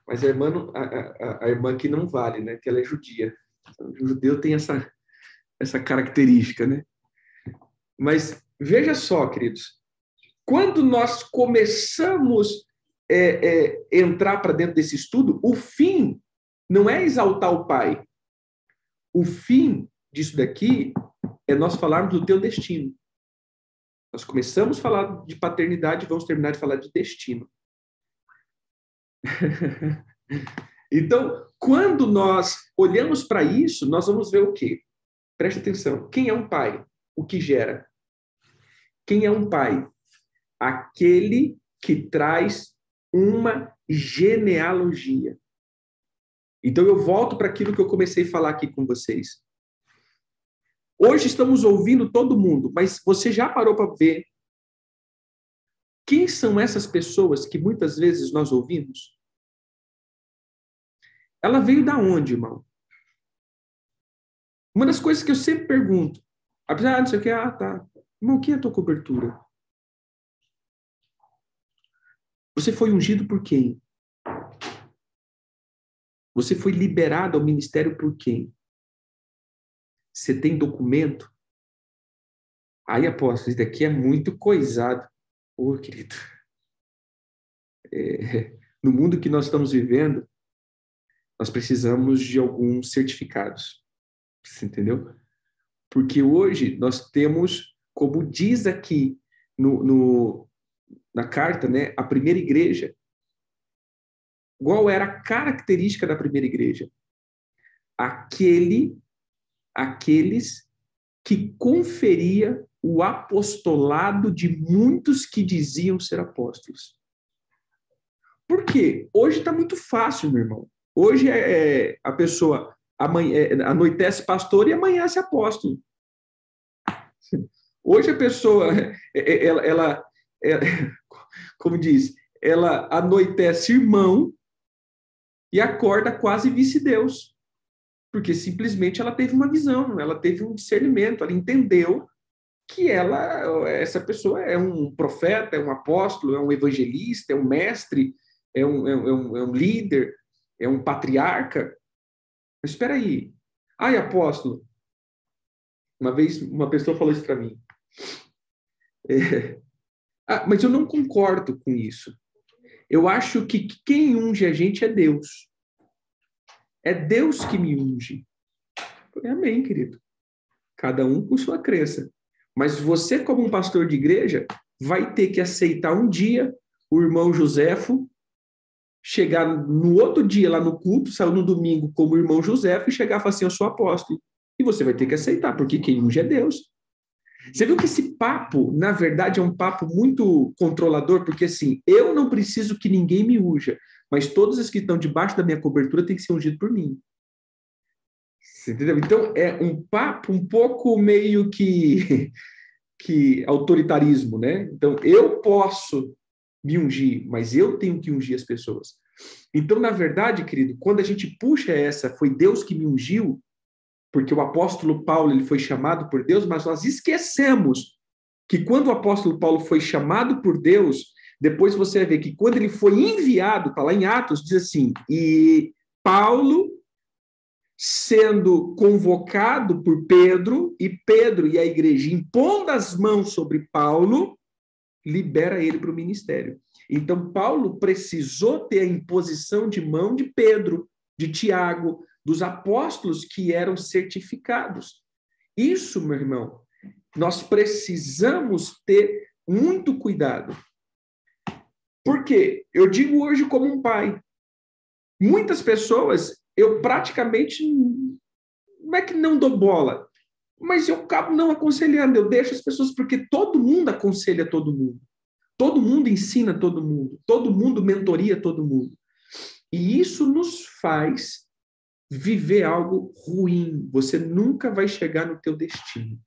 Speaker 1: Mas a irmã aqui não vale, né? Que ela é judia. O judeu tem essa característica, né? Mas veja só, queridos, quando nós começamos entrar para dentro desse estudo, o fim não é exaltar o Pai. O fim disso daqui é nós falarmos do teu destino. Nós começamos a falar de paternidade e vamos terminar de falar de destino. Então, quando nós olhamos para isso, nós vamos ver o quê? Preste atenção. Quem é um pai? O que gera? Quem é um pai? Aquele que traz uma genealogia. Então, eu volto para aquilo que eu comecei a falar aqui com vocês. Hoje estamos ouvindo todo mundo, mas você já parou para ver quem são essas pessoas que muitas vezes nós ouvimos? Ela veio da onde, irmão? Uma das coisas que eu sempre pergunto, apesar disso aqui, tá. Irmão, quem é a tua cobertura? Você foi ungido por quem? Você foi liberado ao ministério por quem? Você tem documento? Aí, apóstolo, isso daqui é muito coisado. Ô, querido. No mundo que nós estamos vivendo, nós precisamos de alguns certificados. Você entendeu? Porque hoje nós temos, como diz aqui na carta, né, a primeira igreja. Qual era a característica da primeira igreja? Aqueles que conferia o apostolado de muitos que diziam ser apóstolos. Por quê? Hoje está muito fácil, meu irmão. Hoje a pessoa anoitece pastor e amanhece apóstolo. Hoje a pessoa, ela como diz, ela anoitece irmão e acorda quase vice-deus. Porque simplesmente ela teve uma visão, ela teve um discernimento, ela entendeu que essa pessoa é um profeta, é um apóstolo, é um evangelista, é um mestre, é um líder, é um patriarca. Mas espera aí. Ai, apóstolo. Uma vez uma pessoa falou isso para mim. Mas eu não concordo com isso. Eu acho que quem unge a gente é Deus. É Deus que me unge. Amém, querido. Cada um com sua crença. Mas você, como um pastor de igreja, vai ter que aceitar um dia o irmão Joséfo chegar no outro dia lá no culto, saiu no domingo como irmão Joséfo e chegar e falar assim, eu sou apóstolo. E você vai ter que aceitar, porque quem unge é Deus. Você viu que esse papo, na verdade, é um papo muito controlador, porque assim, eu não preciso que ninguém me unja, mas todos os que estão debaixo da minha cobertura têm que ser ungidos por mim. Você entendeu? Então, é um papo um pouco meio que autoritarismo, né? Então, eu posso me ungir, mas eu tenho que ungir as pessoas. Então, na verdade, querido, quando a gente puxa foi Deus que me ungiu, porque o apóstolo Paulo ele foi chamado por Deus, mas nós esquecemos que quando o apóstolo Paulo foi chamado por Deus, depois você vai ver que quando ele foi enviado, está lá em Atos, diz assim, e Paulo sendo convocado por Pedro, e Pedro e a igreja impondo as mãos sobre Paulo, libera ele para o ministério. Então, Paulo precisou ter a imposição de mão de Pedro, de Tiago, dos apóstolos que eram certificados. Isso, meu irmão, nós precisamos ter muito cuidado. Por quê? Eu digo hoje como um pai. Muitas pessoas eu praticamente, não é que não dou bola, mas eu acabo não aconselhando, eu deixo as pessoas, porque todo mundo aconselha todo mundo ensina todo mundo mentoria todo mundo. E isso nos faz viver algo ruim. Você nunca vai chegar no teu destino.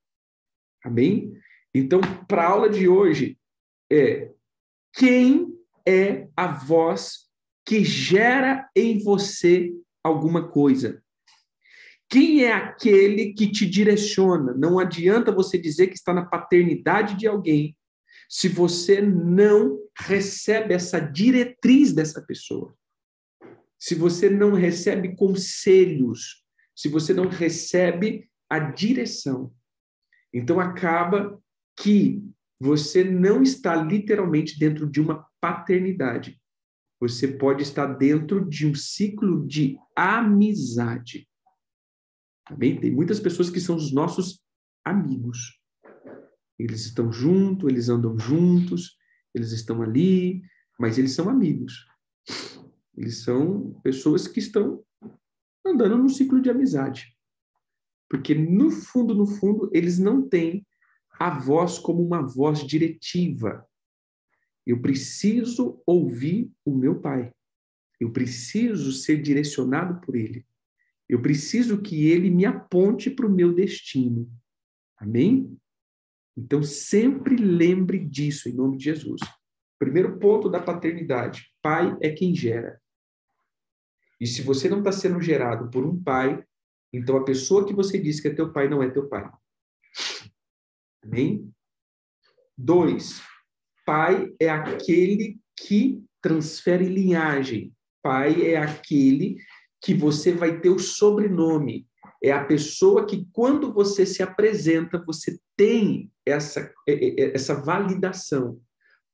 Speaker 1: Amém? Então, para a aula de hoje, quem é a voz que gera em você alguma coisa? Quem é aquele que te direciona? Não adianta você dizer que está na paternidade de alguém se você não recebe essa diretriz dessa pessoa. Se você não recebe conselhos, se você não recebe a direção. Então, acaba que você não está literalmente dentro de uma paternidade. Você pode estar dentro de um ciclo de amizade. Tá bem? Tem muitas pessoas que são os nossos amigos. Eles estão juntos, eles andam juntos, eles estão ali, mas eles são amigos. Eles são pessoas que estão andando num ciclo de amizade. Porque, no fundo, eles não têm a voz como uma voz diretiva. Eu preciso ouvir o meu pai. Eu preciso ser direcionado por ele. Eu preciso que ele me aponte para o meu destino. Amém? Então, sempre lembre disso, em nome de Jesus. Primeiro ponto da paternidade. Pai é quem gera. E se você não está sendo gerado por um pai, então a pessoa que você diz que é teu pai não é teu pai. Amém? 2. Pai é aquele que transfere linhagem. Pai é aquele que você vai ter o sobrenome. É a pessoa que, quando você se apresenta, você tem essa validação.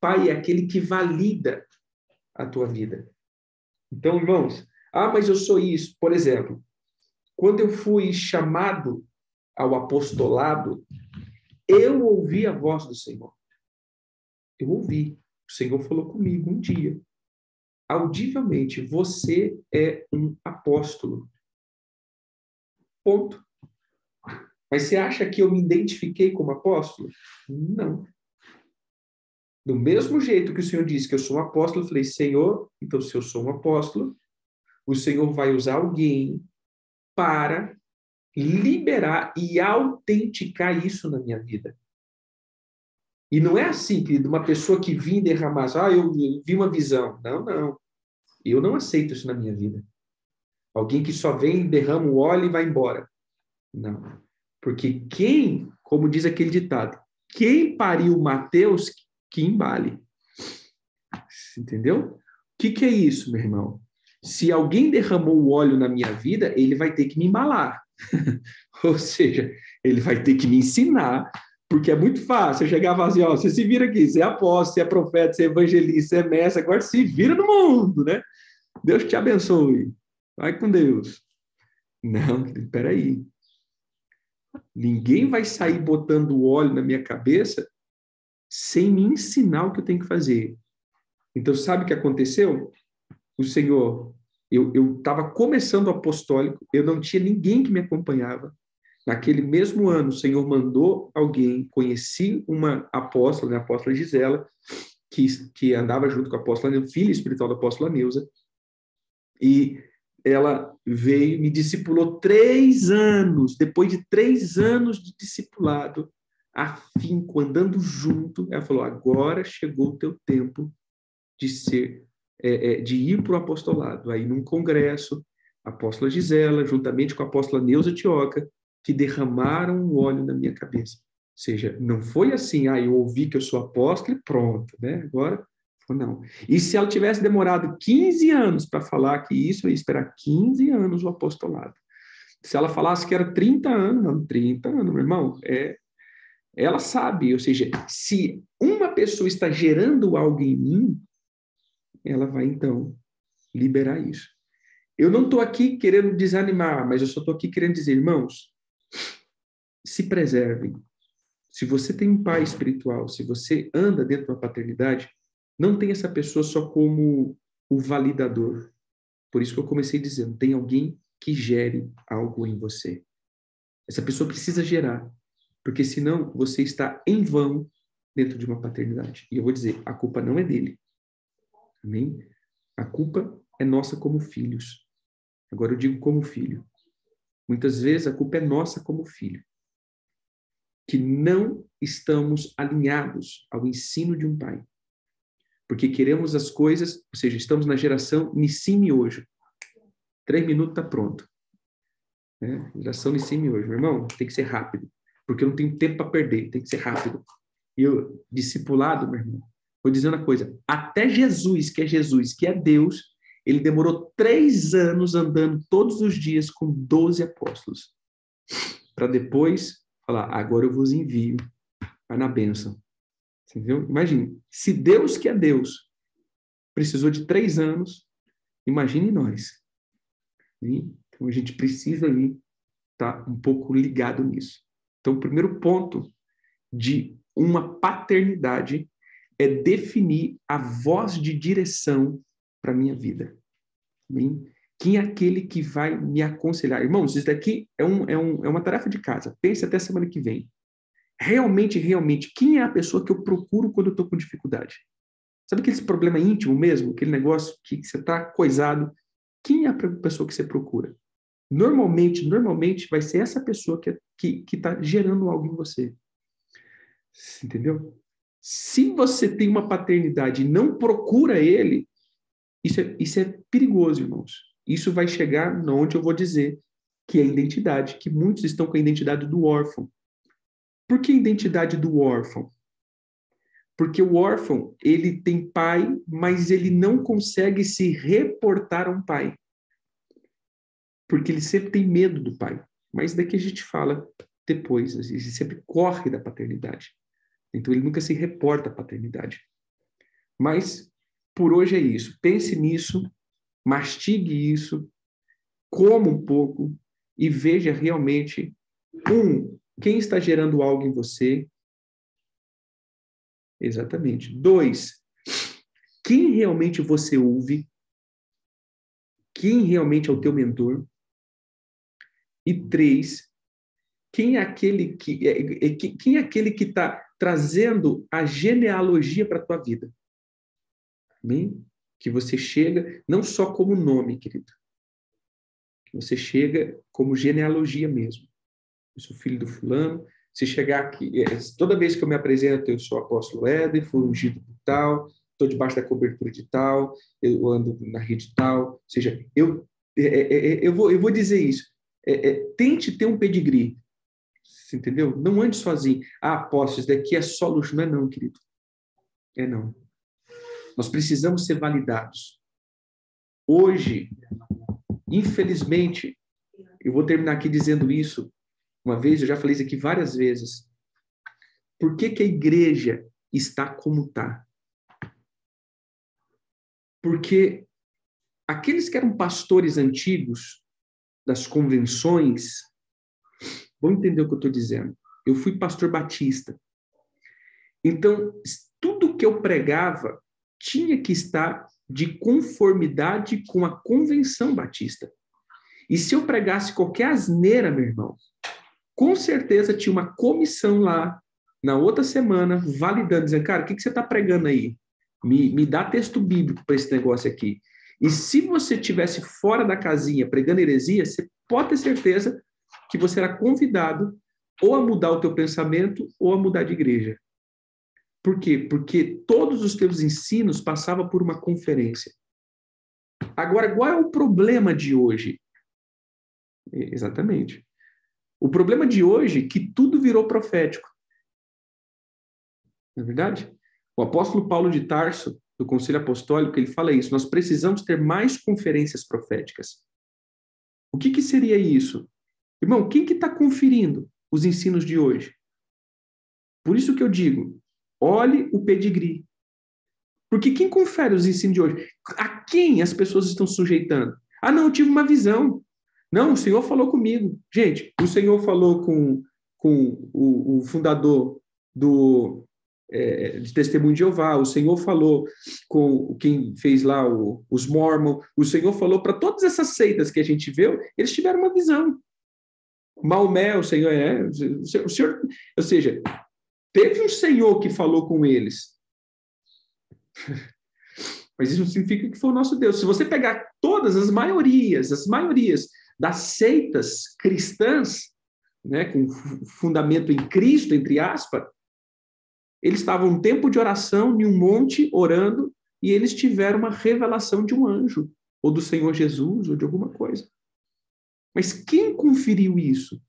Speaker 1: Pai é aquele que valida a tua vida. Então, irmãos, mas eu sou isso. Por exemplo, quando eu fui chamado ao apostolado, eu ouvi a voz do Senhor. Eu ouvi. O Senhor falou comigo um dia. Audivelmente, você é um apóstolo. Ponto. Mas você acha que eu me identifiquei como apóstolo? Não. Do mesmo jeito que o Senhor disse que eu sou um apóstolo, eu falei, Senhor, então se eu sou um apóstolo, o Senhor vai usar alguém para liberar e autenticar isso na minha vida. E não é assim, querido, uma pessoa que vinha derramar, eu vi uma visão. Não. Eu não aceito isso na minha vida. Alguém que só vem, derrama o óleo e vai embora. Não. Porque como diz aquele ditado, quem pariu Mateus, que embale. Entendeu? O que é isso, meu irmão? Se alguém derramou o óleo na minha vida, ele vai ter que me embalar. Ou seja, ele vai ter que me ensinar, porque é muito fácil. Eu chegava assim, você se vira aqui, você é apóstolo, você é profeta, você é evangelista, você é mestre, agora se vira no mundo, né? Deus te abençoe. Vai com Deus. Não, peraí. Ninguém vai sair botando óleo na minha cabeça sem me ensinar o que eu tenho que fazer. Então, sabe o que aconteceu? O Senhor, eu estava começando o apostólico, eu não tinha ninguém que me acompanhava. Naquele mesmo ano, o Senhor mandou alguém, conheci uma apóstola, né, a apóstola Gisela, que andava junto com a apóstola, filha espiritual da apóstola Neuza, e ela veio, me discipulou 3 anos, depois de 3 anos de discipulado, afinco, andando junto, ela falou, agora chegou o teu tempo de de ir para o apostolado. Aí, num congresso, a apóstola Gisela, juntamente com a apóstola Neuza Tioca, que derramaram um óleo na minha cabeça. Ou seja, não foi assim, eu ouvi que eu sou apóstolo e pronto, né? Agora, não. E se ela tivesse demorado 15 anos para falar que isso, eu ia esperar 15 anos o apostolado. Se ela falasse que era 30 anos, não, 30 anos, meu irmão, ela sabe, ou seja, se uma pessoa está gerando algo em mim, ela vai, então, liberar isso. Eu não estou aqui querendo desanimar, mas eu só estou aqui querendo dizer, irmãos, se preservem. Se você tem um pai espiritual, se você anda dentro da paternidade, não tem essa pessoa só como o validador. Por isso que eu comecei dizendo, tem alguém que gere algo em você. Essa pessoa precisa gerar, porque senão você está em vão dentro de uma paternidade. E eu vou dizer, a culpa não é dele. Amém? A culpa é nossa como filhos. Agora eu digo como filho. Muitas vezes a culpa é nossa como filho. Que não estamos alinhados ao ensino de um pai. Porque queremos as coisas, ou seja, estamos na geração Nissim Miojo. 3 minutos está pronto. Geração Nissim Miojo. Meu irmão, tem que ser rápido. Porque eu não tenho tempo para perder, tem que ser rápido. E eu, discipulado, meu irmão, vou dizer uma coisa. Até Jesus, que é Deus, ele demorou 3 anos andando todos os dias com 12 apóstolos. Para depois falar, agora eu vos envio. Vai na bênção. Entendeu? Imagine, se Deus, que é Deus, precisou de 3 anos, imagine nós. Então a gente precisa aí estar um pouco ligado nisso. Então o primeiro ponto de uma paternidade é definir a voz de direção para a minha vida. Amém? Quem é aquele que vai me aconselhar? Irmãos, isso daqui é uma tarefa de casa. Pense até semana que vem. Realmente, quem é a pessoa que eu procuro quando eu estou com dificuldade? Sabe aquele problema íntimo mesmo? Aquele negócio que você está coisado? Quem é a pessoa que você procura? Normalmente vai ser essa pessoa que está gerando algo em você. Entendeu? Se você tem uma paternidade e não procura ele, isso é perigoso, irmãos. Isso vai chegar onde eu vou dizer que é a identidade, que muitos estão com a identidade do órfão. Por que a identidade do órfão? Porque o órfão, ele tem pai, mas ele não consegue se reportar a um pai. Porque ele sempre tem medo do pai. Mas daqui a gente fala depois, ele sempre corre da paternidade. Então ele nunca se reporta à paternidade. Mas por hoje é isso. Pense nisso, mastigue isso, coma um pouco e veja realmente, quem está gerando algo em você. Exatamente. 2, quem realmente você ouve, quem realmente é o teu mentor. E 3, quem é aquele que está trazendo a genealogia para a tua vida. Amém? Que você chega não só como nome, querido. Que você chega como genealogia mesmo. Eu sou filho do fulano. Se chegar aqui, toda vez que eu me apresento, eu sou apóstolo Éder, fui ungido por tal, estou debaixo da cobertura de tal, eu ando na rede tal. Ou seja, eu vou dizer isso. Tente ter um pedigree. Entendeu? Não ande sozinho. Apóstolo, isso daqui é só luxo. Não é não, querido. É não. Nós precisamos ser validados. Hoje, infelizmente, eu vou terminar aqui dizendo isso. Uma vez, eu já falei isso aqui várias vezes. Por que a igreja está como está? Porque aqueles que eram pastores antigos das convenções vão entender o que eu estou dizendo. Eu fui pastor batista. Então, tudo que eu pregava tinha que estar de conformidade com a convenção batista. E se eu pregasse qualquer asneira, meu irmão, com certeza tinha uma comissão lá, na outra semana, validando, dizendo, cara, o que você está pregando aí? Me dá texto bíblico para esse negócio aqui. E se você estivesse fora da casinha pregando heresia, você pode ter certeza que você era convidado ou a mudar o teu pensamento ou a mudar de igreja. Por quê? Porque todos os teus ensinos passavam por uma conferência. Agora, qual é o problema de hoje? Exatamente. O problema de hoje é que tudo virou profético. Não é verdade? O apóstolo Paulo de Tarso, do Conselho Apostólico, ele fala isso. Nós precisamos ter mais conferências proféticas. O que seria isso? Irmão, quem que está conferindo os ensinos de hoje? Por isso que eu digo, olhe o pedigree. Porque quem confere os ensinos de hoje? A quem as pessoas estão sujeitando? Ah, não, eu tive uma visão. Não, o Senhor falou comigo. Gente, o Senhor falou com o fundador de Testemunho de Jeová, o Senhor falou com quem fez lá os Mormon, o Senhor falou para todas essas seitas que a gente viu, eles tiveram uma visão. Maomé, o Senhor o Senhor, ou seja, teve um Senhor que falou com eles. Mas isso não significa que foi o nosso Deus. Se você pegar todas as maiorias das seitas cristãs, né, com fundamento em Cristo, entre aspas, eles estavam um tempo de oração em um monte, orando, e eles tiveram uma revelação de um anjo, ou do Senhor Jesus, ou de alguma coisa. Mas quem conferiu isso?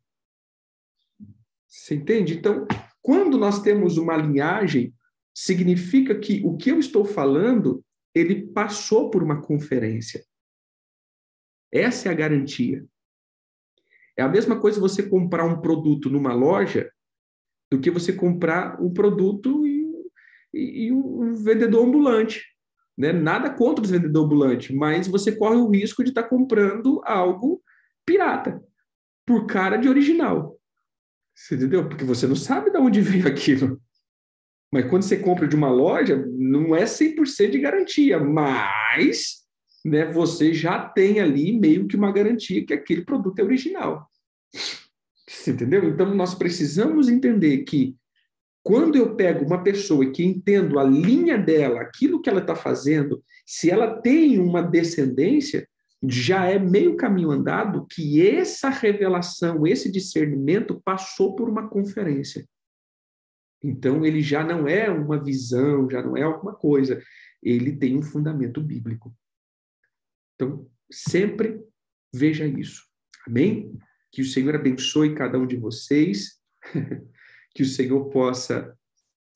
Speaker 1: Você entende? Então, quando nós temos uma linhagem, significa que o que eu estou falando, ele passou por uma conferência. Essa é a garantia. É a mesma coisa você comprar um produto numa loja do que você comprar um produto e um vendedor ambulante. Né? Nada contra os vendedores ambulantes, mas você corre o risco de estar comprando algo pirata, por cara de original. Você entendeu? Porque você não sabe de onde veio aquilo. Mas quando você compra de uma loja, não é 100% de garantia, mas, né, você já tem ali meio que uma garantia que aquele produto é original. Você entendeu? Então, nós precisamos entender que quando eu pego uma pessoa e que entendo a linha dela, aquilo que ela está fazendo, se ela tem uma descendência, já é meio caminho andado que essa revelação, esse discernimento passou por uma conferência. Então, ele já não é uma visão, já não é alguma coisa. Ele tem um fundamento bíblico. Então, sempre veja isso. Amém? Que o Senhor abençoe cada um de vocês. Que o Senhor possa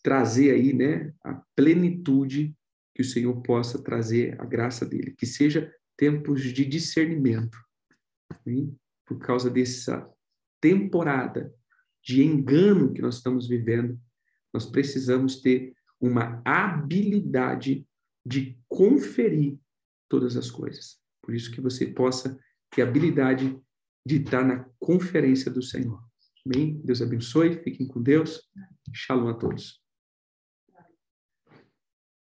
Speaker 1: trazer aí, né, a plenitude, que o Senhor possa trazer a graça dele. Que seja tempos de discernimento. Amém? Por causa dessa temporada de engano que nós estamos vivendo, nós precisamos ter uma habilidade de conferir todas as coisas. Por isso que você possa ter a habilidade de estar na conferência do Senhor. Amém? Deus abençoe, fiquem com Deus. Shalom a todos.